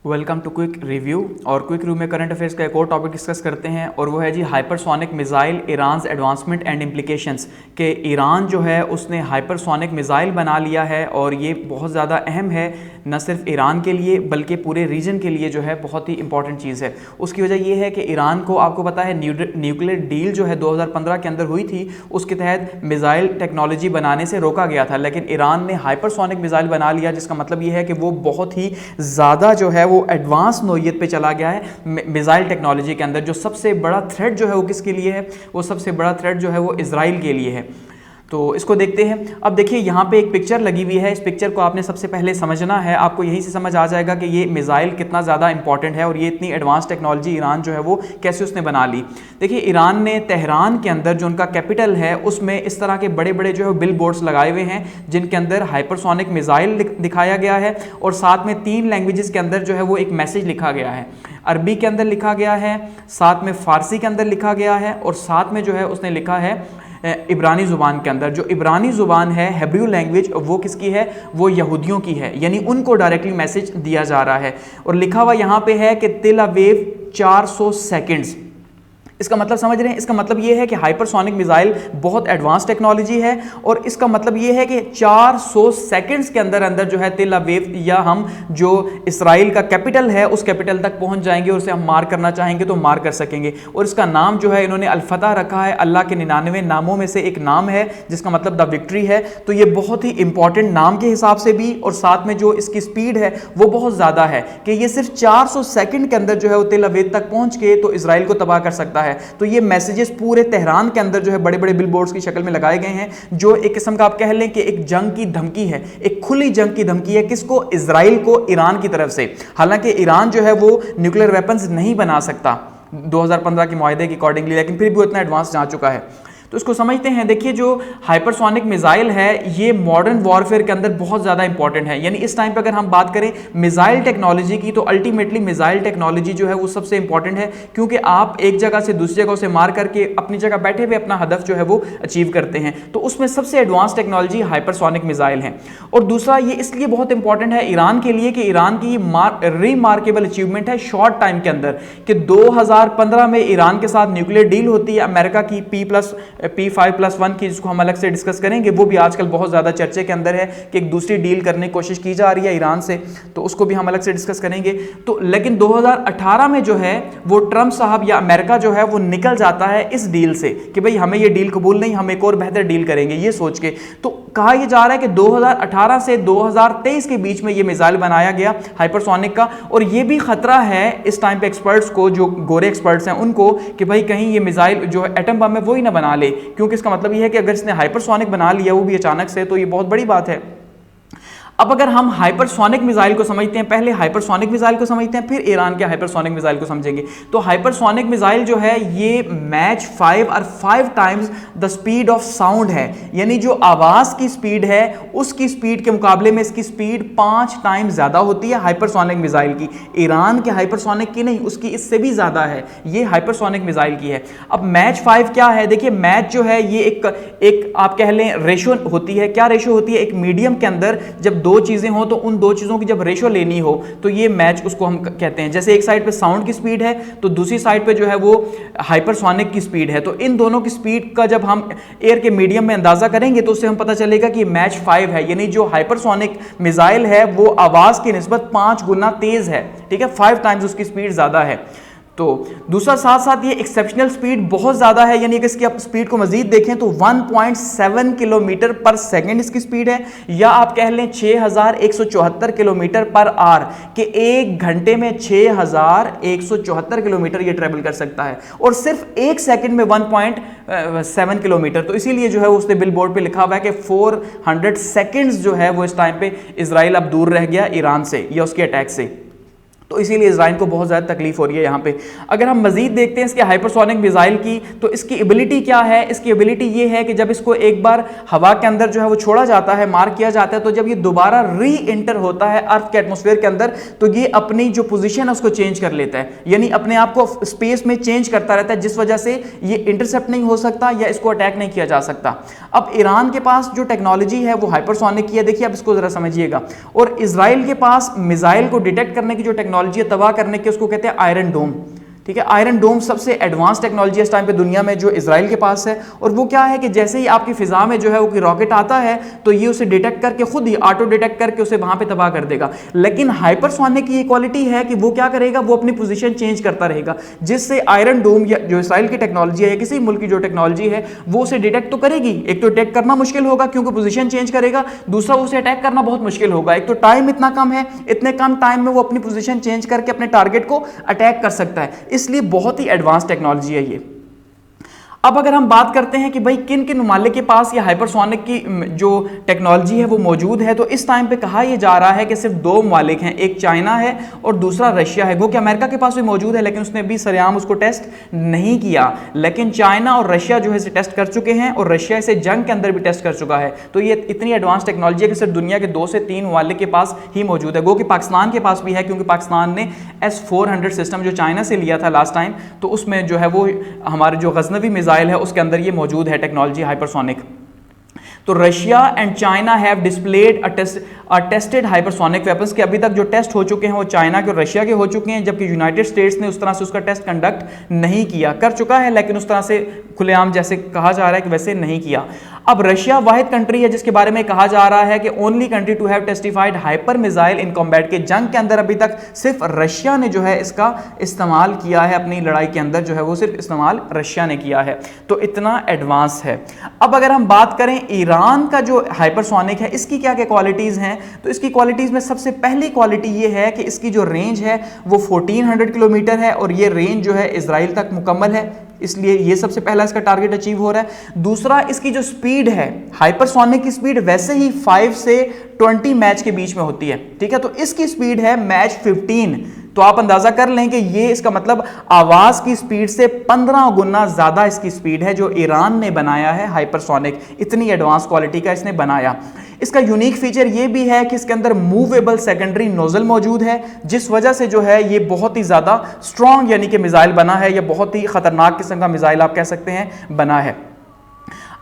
Welcome to quick review. और quick review में current affairs का एक और टॉपिक डिस्कस करते हैं और वो है जी hypersonic missile, Iran advancement and implications. के ईरान जो है उसने हाइपरसोनिक मिसाइल बना लिया है और ये बहुत ज़्यादा अहम है, न सिर्फ ईरान के लिए बल्कि पूरे रीजन के लिए जो है बहुत ही इंपॉर्टेंट चीज़ है। उसकी वजह ये है कि ईरान को, आपको पता है, न्यूक्लियर डील जो है 2015 के अंदर हुई थी, उसके तहत मिसाइल टेक्नोलॉजी बनाने से रोका गया था, लेकिन ईरान ने हाइपरसोनिक मिसाइल बना लिया, जिसका मतलब ये है कि वो बहुत ही ज़्यादा जो है वो एडवांस नोयत पे चला गया है मिसाइल टेक्नोलॉजी के अंदर। जो सबसे बड़ा थ्रेट जो है वो किसके लिए है? वो सबसे बड़ा थ्रेट जो है वो इजराइल के लिए है। तो इसको देखते हैं। अब देखिए यहाँ पे एक पिक्चर लगी हुई है, इस पिक्चर को आपने सबसे पहले समझना है। आपको यहीं से समझ आ जाएगा कि ये मिसाइल कितना ज़्यादा इंपॉर्टेंट है और ये इतनी एडवांस टेक्नोलॉजी ईरान जो है वो कैसे उसने बना ली। देखिए ईरान ने तेहरान के अंदर जो उनका कैपिटल है उसमें इस तरह के बड़े बड़े जो है बिल बोर्ड्स लगाए हुए हैं, जिनके अंदर हाइपरसोनिक मिसाइल दिखाया गया है और साथ में 3 लैंग्वेजेस के अंदर जो है वो एक मैसेज लिखा गया है। अरबी के अंदर लिखा गया है, साथ में फ़ारसी के अंदर लिखा गया है और साथ में जो है उसने लिखा है इब्रानी ज़ुबान के अंदर। जो इब्रानी ज़ुबान है, हिब्रू लैंग्वेज, वो किसकी है? वो यहूदियों की है, यानी उनको डायरेक्टली मैसेज दिया जा रहा है। और लिखा हुआ यहाँ पे है कि तेल अवीव 400 सेकेंड्स। इसका मतलब समझ रहे हैं? इसका मतलब ये है कि हाइपरसोनिक मिसाइल बहुत एडवांस टेक्नोलॉजी है और इसका मतलब ये है कि 400 सेकंड्स के अंदर अंदर जो है तेल अवीव या हम जो इसराइल का कैपिटल है उस कैपिटल तक पहुंच जाएंगे और उसे हम मार करना चाहेंगे तो मार कर सकेंगे। और इसका नाम जो है इन्होंने अल-फतह रखा है, अल्लाह के 99 नामों में से एक नाम है जिसका मतलब द विक्ट्री है। तो ये बहुत ही इंपॉर्टेंट नाम के हिसाब से भी और साथ में जो इसकी स्पीड है वो बहुत ज़्यादा है कि ये सिर्फ 400 सेकेंड के अंदर जो है वो तेल अवीव तक पहुँच के तो इसराइल को तबाह कर सकता है। तो ये मैसेजेस पूरे तेहरान के अंदर जो है बड़े बड़े बिलबोर्ड्स की शक्ल में लगाए गए हैं, जो एक किस्म का आप कह लें कि एक जंग की धमकी है, एक खुली जंग की धमकी है। किसको? इजराइल को, ईरान की तरफ से। हालांकि ईरान जो है वो न्यूक्लियर वेपन्स नहीं बना सकता 2015 के मुआहदे के अकॉर्डिंगली, लेकिन फिर भी वो इतना एडवांस जा चुका है। तो इसको समझते हैं। देखिए जो हाइपरसोनिक मिसाइल है ये मॉडर्न वॉरफेयर के अंदर बहुत ज़्यादा इंपॉर्टेंट है। यानी इस टाइम पे अगर हम बात करें मिसाइल टेक्नोलॉजी की तो अल्टीमेटली मिसाइल टेक्नोलॉजी जो है वो सबसे इंपॉर्टेंट है, क्योंकि आप एक जगह से दूसरी जगह से मार करके अपनी जगह बैठे हुए अपना हदफ जो है वो अचीव करते हैं। तो उसमें सबसे एडवांस टेक्नोलॉजी हाइपरसोनिक मिसाइल है। और दूसरा ये इसलिए बहुत इंपॉर्टेंट है ईरान के लिए कि ईरान की रिमार्केबल अचीवमेंट है शॉर्ट टाइम के अंदर कि 2015 में ईरान के साथ न्यूक्लियर डील होती है अमेरिका की P5+1 की, जिसको हम अलग से डिस्कस करेंगे। वो भी आजकल बहुत ज़्यादा चर्चे के अंदर है कि एक दूसरी डील करने की कोशिश की जा रही है ईरान से, तो उसको भी हम अलग से डिस्कस करेंगे। तो लेकिन 2018 में जो है वो ट्रंप साहब या अमेरिका जो है वो निकल जाता है इस डील से कि भाई हमें ये डील कबूल नहीं, हम एक और बेहतर डील करेंगे, ये सोच के। तो कहा यह जा रहा है कि 2018 से 2023 के बीच में ये मिसाइल बनाया गया हाइपरसोनिक का। और ये भी खतरा है इस टाइम पे एक्सपर्ट्स को, जो गोरे एक्सपर्ट्स हैं उनको, कि भाई कहीं ये मिसाइल जो एटम बम है वो ही ना बना ले, क्योंकि इसका मतलब ये है कि अगर इसने हाइपरसोनिक बना लिया वो भी अचानक से, तो ये बहुत बड़ी बात है। अब अगर हम हाइपरसोनिक मिसाइल को समझते हैं, पहले हाइपरसोनिक मिसाइल को समझते हैं फिर ईरान के हाइपरसोनिक मिसाइल को समझेंगे। तो हाइपरसोनिक मिसाइल जो है ये मैच 5 और 5 times the speed of sound है, यानी जो आवाज़ की स्पीड है उसकी स्पीड के मुकाबले में इसकी स्पीड 5 टाइम ज़्यादा होती है हाइपरसोनिक मिसाइल की। ईरान के हाइपरसोनिक की नहीं, उसकी इससे भी ज़्यादा है, ये हाइपरसोनिक मिसाइल की है। अब मैच 5 क्या है? देखिए मैच जो है ये एक आप कह लें रेशो होती है। क्या रेशो होती है? एक मीडियम के अंदर जब 2 चीजें हो तो उन 2 चीजों की जब रेशो लेनी हो तो ये मैच उसको हम कहते हैं। जैसे एक साइड पे साउंड की स्पीड है तो दूसरी साइड पे जो है वो हाइपरसोनिक की स्पीड है। तो इन दोनों की स्पीड का जब हम एयर के मीडियम में अंदाजा करेंगे तो उससे हम पता चलेगा कि मैच 5 है, यानी जो हाइपरसोनिक मिसाइल है वो आवाज की निस्बत 5 गुना तेज है। ठीक है, 5 टाइम्स उसकी स्पीड ज्यादा है। तो दूसरा साथ साथ ये एक्सेप्शनल स्पीड बहुत ज़्यादा है, यानी कि इसकी आप स्पीड को मजीद देखें तो 1.7 किलोमीटर पर सेकंड इसकी स्पीड है, या आप कह लें 6174 किलोमीटर पर आवर के एक घंटे में 6174 किलोमीटर ये ट्रेवल कर सकता है और सिर्फ एक सेकंड में 1.7 किलोमीटर। तो इसीलिए जो है उसने बिल बोर्ड पे लिखा हुआ है कि 400 सेकेंड्स जो है वो इस टाइम पे इजराइल अब दूर रह गया ईरान से या उसके अटैक से। तो इसीलिए इजराइल को बहुत ज़्यादा तकलीफ हो रही है यहाँ पे। अगर हम मजीद देखते हैं इसके हाइपरसोनिक मिसाइल की तो इसकी एबिलिटी क्या है? इसकी एबिलिटी ये है कि जब इसको एक बार हवा के अंदर जो है वो छोड़ा जाता है, मार किया जाता है, तो जब ये दोबारा री एंटर होता है अर्थ के एटमॉस्फेयर के अंदर तो ये अपनी जो पोजीशन है उसको चेंज कर लेता है, यानी अपने आप को स्पेस में चेंज करता रहता है, जिस वजह से ये इंटरसेप्ट नहीं हो सकता या इसको अटैक नहीं किया जा सकता। अब ईरान के पास जो टेक्नोलॉजी है वो हाइपरसोनिक की है, देखिए आप इसको जरा समझिएगा। और इजराइल के पास मिसाइल को डिटेक्ट करने की जो टेक्नोलॉजी टेक्नोलॉजी है तबाह करने की, उसको कहते हैं आयरन डोम। ठीक है, आयरन डोम सबसे एडवांस टेक्नोलॉजी इस टाइम पे दुनिया में जो इजराइल के पास है। और वो क्या है कि जैसे ही आपकी फिजा में जो है वो कोई रॉकेट आता है तो ये उसे डिटेक्ट करके खुद ही ऑटो डिटेक्ट करके उसे वहां पे तबाह कर देगा। लेकिन हाइपरसोनिक की ये क्वालिटी है कि वो क्या करेगा, वो अपनी पोजीशन चेंज करता रहेगा, जिससे आयरन डोम या जो इजराइल की टेक्नोलॉजी है या किसी मुल्क की जो टेक्नोलॉजी है वो उसे डिटेक्ट तो करेगी। एक तो डिटेक्ट करना मुश्किल होगा क्योंकि पोजीशन चेंज करेगा, दूसरा उसे अटैक करना बहुत मुश्किल होगा। एक तो टाइम इतना कम है, इतने कम टाइम में वो अपनी पोजीशन चेंज करके अपने टारगेट को अटैक कर सकता है, इसलिए बहुत ही एडवांस टेक्नोलॉजी है ये। अब अगर हम बात करते हैं कि भाई किन किन ममालिक के पास ये हाइपरसोनिक की जो टेक्नोलॉजी है वो मौजूद है, तो इस टाइम पे कहा यह जा रहा है कि सिर्फ दो ममालिक हैं, एक चाइना है और दूसरा रशिया है। वो कि अमेरिका के पास भी मौजूद है लेकिन उसने अभी सरेआम उसको टेस्ट नहीं किया, लेकिन चाइना और रशिया जो है इसे टेस्ट कर चुके हैं और रशिया इसे जंग के अंदर भी टेस्ट कर चुका है। तो ये इतनी एडवांस टेक्नोलॉजी है कि सिर्फ दुनिया के 2 से 3 ममालिक के पास ही मौजूद है। वो कि पाकिस्तान के पास भी है क्योंकि पाकिस्तान ने S-400 सिस्टम जो चाइना से लिया था लास्ट टाइम, तो उसमें जो है वो हमारे जो गजनवी मिसाइल है उसके अंदर ये मौजूद है टेक्नोलॉजी हाइपरसोनिक। तो Russia and China have displayed tested hypersonic weapons के अभी तक जो टेस्ट हो चुके हैं वो चाइना के और रशिया के हो चुके हैं, जबकि यूनाइटेड स्टेट्स ने उस तरह से उसका टेस्ट कंडक्ट नहीं किया, कर चुका है लेकिन उस तरह से खुलेआम जैसे कहा जा रहा है कि वैसे नहीं किया। अब रशिया वाहिद कंट्री है जिसके बारे में कहा जा रहा है कि only country to have testified hyper missile in combat, के जंग के अंदर अभी तक सिर्फ रशिया ने जो है इसका इस्तेमाल किया है, अपनी लड़ाई के अंदर जो है वो सिर्फ इस्तेमाल रशिया ने किया है। तो इतना एडवांस है। अब अगर हम बात करें ईरान का जो हाइपरसोनिक है इसकी क्या क्या क्वालिटीज हैं, तो इसकी क्वालिटीज में सबसे पहली क्वालिटी ये है कि इसकी जो रेंज है वो 1400 किलोमीटर है और ये रेंज जो है इजराइल तक मुकम्मल है, इसलिए ये सबसे पहला इसका टारगेट अचीव हो रहा है। दूसरा, इसकी जो स्पीड है, हाइपरसोनिक की स्पीड वैसे ही 5 से 20 मैच के बीच में होती है, ठीक है, तो इसकी स्पीड है मैच 15। तो आप अंदाजा कर लें कि ये इसका मतलब आवाज की स्पीड से 15 गुना ज्यादा इसकी स्पीड है जो ईरान ने बनाया है हाइपरसोनिक, इतनी एडवांस क्वालिटी का इसने बनाया। इसका यूनिक फीचर ये भी है कि इसके अंदर मूवेबल सेकेंडरी नोजल मौजूद है, जिस वजह से जो है ये बहुत ही ज्यादा स्ट्रॉन्ग यानी कि मिसाइल बना है, या बहुत ही खतरनाक किस्म का मिसाइल आप कह सकते हैं बना है।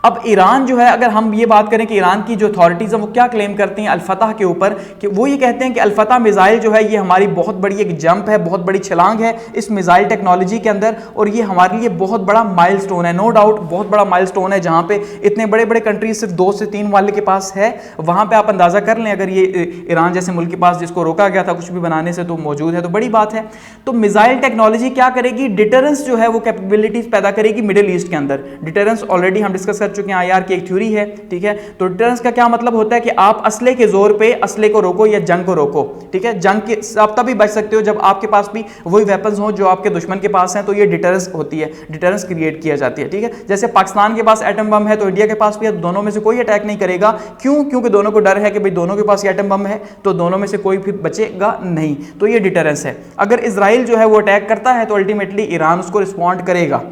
अब ईरान जो है, अगर हम ये बात करें कि ईरान की जो अथॉरिटीज़ हैं वो क्या क्लेम करती हैं अल-फतह के ऊपर, कि वो ये कहते हैं कि अल-फतह मिसाइल जो है ये हमारी बहुत बड़ी एक जंप है, बहुत बड़ी छलांग है इस मिसाइल टेक्नोलॉजी के अंदर, और ये हमारे लिए बहुत बड़ा माइलस्टोन है, नो डाउट बहुत बड़ा माइलस्टोन है। जहाँ पे इतने बड़े बड़े कंट्रीज सिर्फ 2 से 3 वाले के पास है, वहाँ पर आप अंदाज़ा कर लें अगर ये ईरान जैसे मुल्क के पास जिसको रोका गया था कुछ भी बनाने से तो मौजूद है, तो बड़ी बात है। तो मिसाइल टेक्नोलॉजी क्या करेगी, डिटरेंस जो है वो कैपेबिलिटीज पैदा करेगी मिडिल ईस्ट के अंदर। डिटरेंस ऑलरेडी हम डिस्कस कर चुके हैं, IR की एक थ्योरी है, ठीक है। तो डिटरेंस का क्या मतलब होता है कि आप असले के जोर पे असले को रोको या जंग को रोको, ठीक है। जंग के आप तभी बच सकते हो जब आपके पास भी वही वेपन्स हो जो आपके दुश्मन के पास हैं, तो ये डिटरेंस होती है, डिटरेंस क्रिएट किया जाती है, ठीक है। जैसे पाकिस्तान के पास एटम बम है तो इंडिया के पास भी है, दोनों में से कोई अटैक नहीं करेगा, क्यों? क्योंकि दोनों को डर है कि भाई दोनों के पास एटम बम है तो दोनों में से कोई फिर बचेगा नहीं, तो ये डिटरेंस है। अगर इजराइल जो है वो अटैक करता है तो अल्टीमेटली ईरान उसको रिस्पॉन्ड करेगा।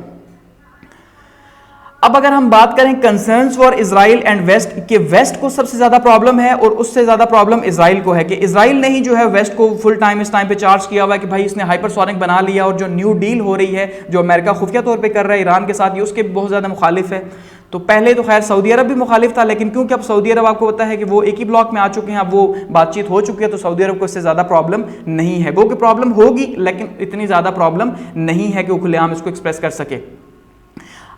अब अगर हम बात करें concerns for Israel and west, के वेस्ट को सबसे ज्यादा प्रॉब्लम है और उससे ज्यादा प्रॉब्लम इजराइल को है कि इजराइल ने ही जो है वेस्ट को फुल टाइम इस टाइम पे चार्ज किया हुआ है कि भाई इसने हाइपरसोनिक बना लिया, और जो न्यू डील हो रही है जो अमेरिका खुफिया तौर पे कर रहा है ईरान के साथ, ये उसके बहुत ज्यादा मुखालिफ है। तो पहले तो खैर सऊदी अरब भी मुखालिफ था, लेकिन क्योंकि अब सऊदी अरब आपको पता है कि वो एक ही ब्लॉक में आ चुके हैं, अब वो बातचीत हो चुकी है, तो सऊदी अरब को इससे ज्यादा प्रॉब्लम नहीं है। वो कि प्रॉब्लम होगी लेकिन इतनी ज्यादा प्रॉब्लम नहीं है कि वो खुलेआम इसको एक्सप्रेस कर सके।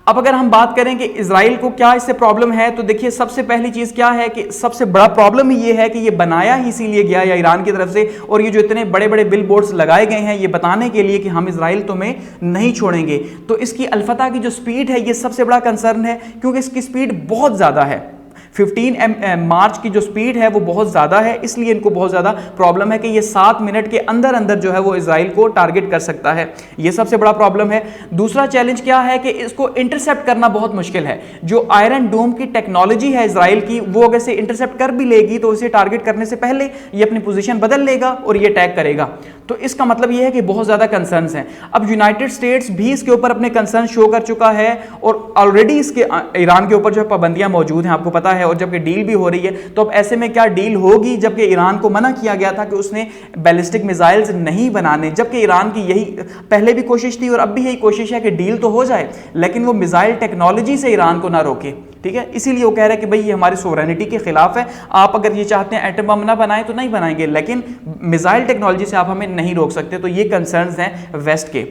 अब अगर हम बात करें कि इजराइल को क्या इससे प्रॉब्लम है, तो देखिए सबसे पहली चीज क्या है कि सबसे बड़ा प्रॉब्लम ही ये है कि ये बनाया ही इसीलिए गया या ईरान की तरफ से, और ये जो इतने बड़े बड़े बिल बोर्ड्स लगाए गए हैं ये बताने के लिए कि हम इजराइल तुम्हें नहीं छोड़ेंगे। तो इसकी अल-फतह की जो स्पीड है ये सबसे बड़ा कंसर्न है, क्योंकि इसकी स्पीड बहुत ज्यादा है। 15 मार्च की जो स्पीड है वो बहुत ज़्यादा है, इसलिए इनको बहुत ज़्यादा प्रॉब्लम है कि ये 7 मिनट के अंदर अंदर जो है वो इजराइल को टारगेट कर सकता है, ये सबसे बड़ा प्रॉब्लम है। दूसरा चैलेंज क्या है कि इसको इंटरसेप्ट करना बहुत मुश्किल है। जो आयरन डोम की टेक्नोलॉजी है इजराइल की, वो अगर से इंटरसेप्ट कर भी लेगी तो इसे टारगेट करने से पहले ये अपनी पोजीशन बदल लेगा और ये अटैक करेगा। तो इसका मतलब ये है कि बहुत ज़्यादा कंसर्न्स हैं। अब यूनाइटेड स्टेट्स भी इसके ऊपर अपने कंसर्न शो कर चुका है, और ऑलरेडी इसके ईरान के ऊपर जो है पाबंदियां मौजूद हैं, आपको पता है और जबकि डील भी हो रही है, तो अब ऐसे में क्या डील होगी जबकि ईरान को मना किया गया था कि उसने बैलिस्टिक मिसाइल्स नहीं बनाने, जबकि ईरान की यही पहले भी कोशिश थी और अब भी यही कोशिश है कि डील तो हो जाए लेकिन वो मिसाइल टेक्नोलॉजी से ईरान को ना रोके। ठीक है, इसीलिए वो कह रहे हैं कि भाई ये हमारी सोवरेनिटी के खिलाफ है, आप अगर ये चाहते हैं एटम बम ना बनाएं तो नहीं बनाएंगे, लेकिन मिसाइल टेक्नोलॉजी से आप हमें नहीं रोक सकते। तो ये कंसर्न्स हैं वेस्ट के।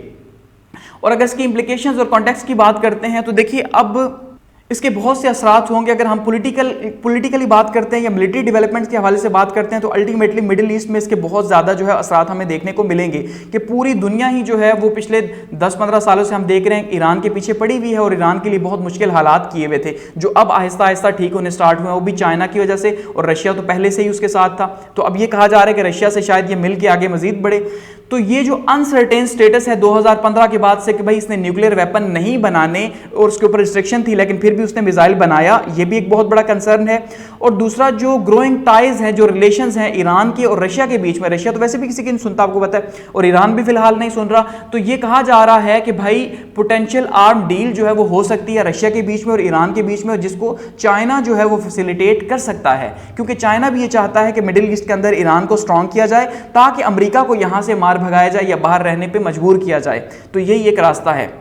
और अगर इसकी इंप्लीकेशंस और कॉन्टेक्स्ट की बात करते हैं तो देखिए अब इसके बहुत से असरात होंगे। अगर हम पॉलिटिकली बात करते हैं या मिलिट्री डेवलपमेंट्स के हवाले से बात करते हैं तो अल्टीमेटली मिडिल ईस्ट में इसके बहुत ज़्यादा जो है असरात हमें देखने को मिलेंगे कि पूरी दुनिया ही जो है वो पिछले 10-15 सालों से हम देख रहे हैं ईरान के पीछे पड़ी हुई है और ईरान के लिए बहुत मुश्किल हालात किए हुए थे जो अब आहिस्ता आहिस्ता ठीक होने स्टार्ट हुए, वो भी चाइना की वजह से, और रशिया तो पहले से ही उसके साथ था। तो अब ये कहा जा रहा है कि रशिया से शायद ये मिल के आगे मजीद बढ़े। तो ये जो अनसर्टेन स्टेटस है 2015 के बाद से कि भाई इसने न्यूक्लियर वेपन नहीं बनाने और उसके ऊपर रिस्ट्रिक्शन थी लेकिन फिर भी उसने मिसाइल बनाया, ये भी एक बहुत बड़ा कंसर्न है। और दूसरा जो ग्रोइंग टाइज हैं, जो रिलेशंस हैं ईरान के और रशिया के बीच में, रशिया तो वैसे भी किसी की नहीं सुनता आपको पता है और ईरान भी फिलहाल नहीं सुन रहा, तो ये कहा जा रहा है कि भाई पोटेंशियल आर्म डील जो है वो हो सकती है रशिया के बीच में और ईरान के बीच में, और जिसको चाइना जो है वो फैसिलिटेट कर सकता है, क्योंकि चाइना भी ये चाहता है कि मिडिल ईस्ट के अंदर ईरान को स्ट्रांग किया जाए ताकि अमेरिका को यहां से मार भगाया जाए या बाहर रहने पे मजबूर किया जाए। तो यही एक रास्ता है।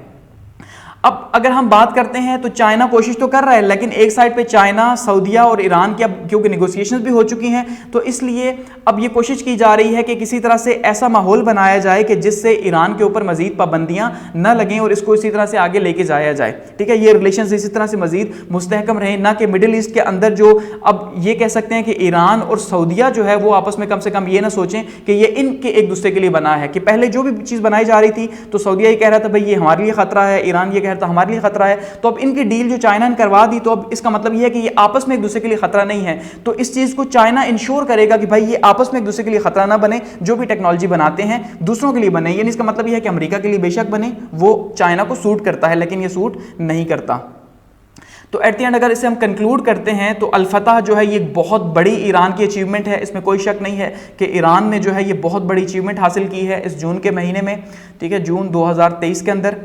अब अगर हम बात करते हैं तो चाइना कोशिश तो कर रहा है, लेकिन एक साइड पे चाइना, सऊदीया और ईरान की अब क्योंकि नेगोशिएशंस भी हो चुकी हैं तो इसलिए अब ये कोशिश की जा रही है कि किसी तरह से ऐसा माहौल बनाया जाए कि जिससे ईरान के ऊपर मजीद पाबंदियां न लगें और इसको इसी तरह से आगे लेके जाया जाए। ठीक है, ये रिलेशंस इसी तरह से मजीद मुस्तहकम रहें, ना कि मिडिल ईस्ट के अंदर जो अब ये कह सकते हैं कि ईरान और सऊदीया जो है वो आपस में कम से कम ये ना सोचें कि ये इनके एक दूसरे के लिए बना है, कि पहले जो भी चीज़ बनाई जा रही थी तो सऊदीया ये कह रहा था भाई ये हमारे लिए खतरा है, ईरान ये कह रहा था हमारे लिए खतरा है, तो अब इनकी डील जो चाइना ने करवा दी तो अब इसका मतलब ये है कि ये आपस में एक दूसरे के लिए खतरा नहीं है। तो इस चीज को चाइना इंश्योर करेगा कि भाई ये आपस में एक दूसरे के लिए खतरा ना बने, जो भी टेक्नोलॉजी बनाते हैं दूसरों के लिए बने। यानी इसका मतलब ये है कि अमेरिका के लिए बेशक बने, वो चाइना को सूट करता है लेकिन ये सूट नहीं करता। तो एट द एंड अगर इसे हम कंक्लूड करते हैं तो अल-फतह जो है ये बहुत बड़ी ईरान की अचीवमेंट है, इसमें कोई शक नहीं है कि ईरान ने जो है ये बहुत बड़ी अचीवमेंट हासिल की है इस जून के महीने में। ठीक है, जून 2023 के अंदर।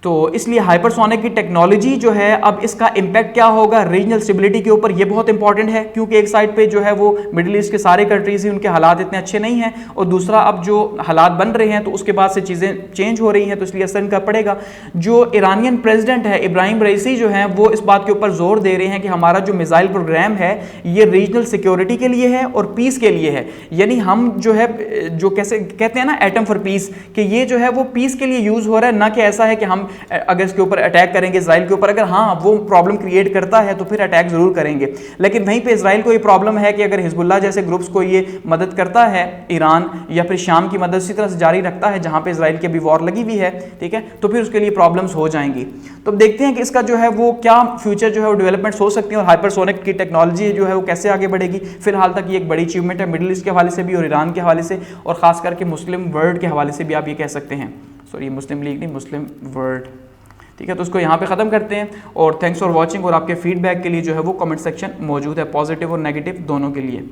तो इसलिए हाइपरसोनिक की टेक्नोलॉजी जो है अब इसका इम्पैक्ट क्या होगा रीजनल स्टेबिलिटी के ऊपर, ये बहुत इंपॉर्टेंट है, क्योंकि एक साइड पे जो है वो मिडिल ईस्ट के सारे कंट्रीज ही उनके हालात इतने अच्छे नहीं हैं, और दूसरा अब जो हालात बन रहे हैं तो उसके बाद से चीज़ें चेंज हो रही हैं, तो इसलिए असर इनका पड़ेगा। जो ईरानियन प्रेसिडेंट है इब्राहिम रईसी जो हैं वो इस बात के ऊपर जोर दे रहे हैं कि हमारा जो मिसाइल प्रोग्राम है ये रीजनल सिक्योरिटी के लिए है और पीस के लिए है। यानी हम जो है जो कैसे कहते हैं ना एटम फॉर पीस, कि ये जो है वो पीस के लिए यूज़ हो रहा है, ना कि ऐसा है कि हम अगर इसके ऊपर अटैक करेंगे इजराइल के ऊपर, अगर हाँ वो प्रॉब्लम क्रिएट करता है तो फिर अटैक जरूर करेंगे। लेकिन वहीं पे इजराइल को ये प्रॉब्लम है कि अगर हिजबुल्लाह जैसे ग्रुप्स को ये मदद करता है ईरान, या फिर शाम की मदद इसी तरह से जारी रखता है जहां पे इजराइल की अभी वॉर लगी हुई है, ठीक है, तो फिर उसके लिए प्रॉब्लम्स हो जाएंगी। तो देखते हैं कि इसका जो है वो क्या फ्यूचर जो है वो डेवलपमेंट्स हो सकती है और हाइपरसोनिक की टेक्नोलॉजी जो है वो कैसे आगे बढ़ेगी। फिलहाल तक ये एक बड़ी अचीवमेंट है मिडिल ईस्ट के हवाले से भी और ईरान के हवाले से, और खास करके मुस्लिम वर्ल्ड के हवाले से भी आप ये कह सकते हैं। सॉरी, मुस्लिम लीग नहीं, मुस्लिम वर्ल्ड। ठीक है, तो उसको यहाँ पे ख़त्म करते हैं और थैंक्स फॉर वॉचिंग। और आपके फीडबैक के लिए जो है वो कमेंट सेक्शन मौजूद है, पॉजिटिव और नेगेटिव दोनों के लिए।